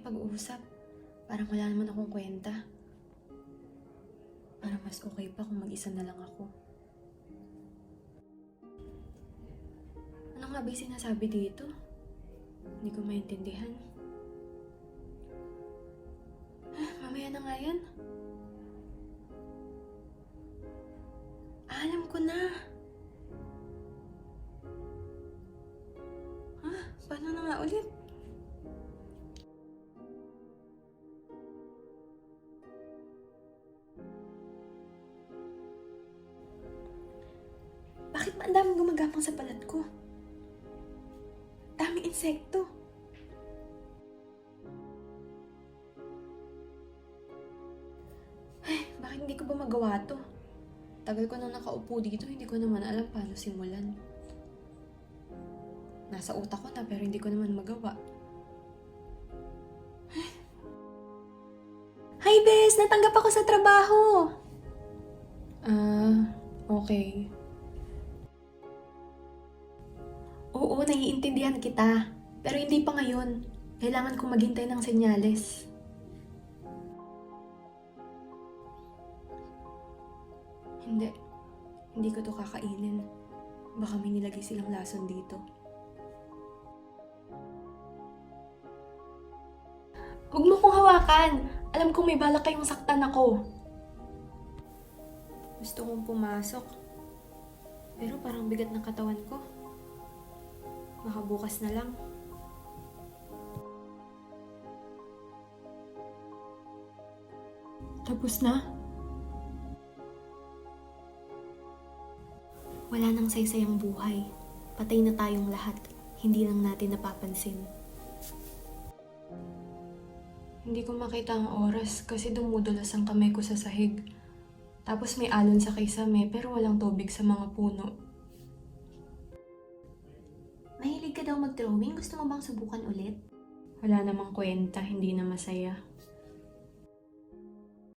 makipag-usap. Parang wala naman akong kwenta. Parang mas okay pa kung mag-isa na lang ako. Ano nga ba yung sinasabi dito? Hindi ko maintindihan. Mamaya na nga yan. Alam ko na. Paano na nga ulit? Bakit ba ang daming gumagapang sa balat ko? Daming insekto. Bakit hindi ko ba magawa to? Tagal ko nang nakaupo dito, hindi ko naman alam paano simulan. Nasa utak ko na pero hindi ko naman magawa. Hi, Bes! Natanggap ako sa trabaho! Okay. Oo, naiintindihan kita. Pero hindi pa ngayon. Kailangan kong maghintay ng senyales. Hindi ko to kakainin. Baka may nilagay silang lason dito. Huwag mo kong hawakan! Alam kong may balak kayong saktan ako. Gusto kong pumasok. Pero parang bigat ng katawan ko. Baka bukas na lang. Tapos na? Wala nang saysayang buhay. Patay na tayong lahat. Hindi lang natin napapansin. Hindi ko makita ang oras kasi dumudulas ang kamay ko sa sahig. Tapos may alon sa kisame pero walang tubig sa mga puno. Mahilig ka daw mag-drawing? Gusto mo bang subukan ulit? Wala namang kwenta, hindi na masaya.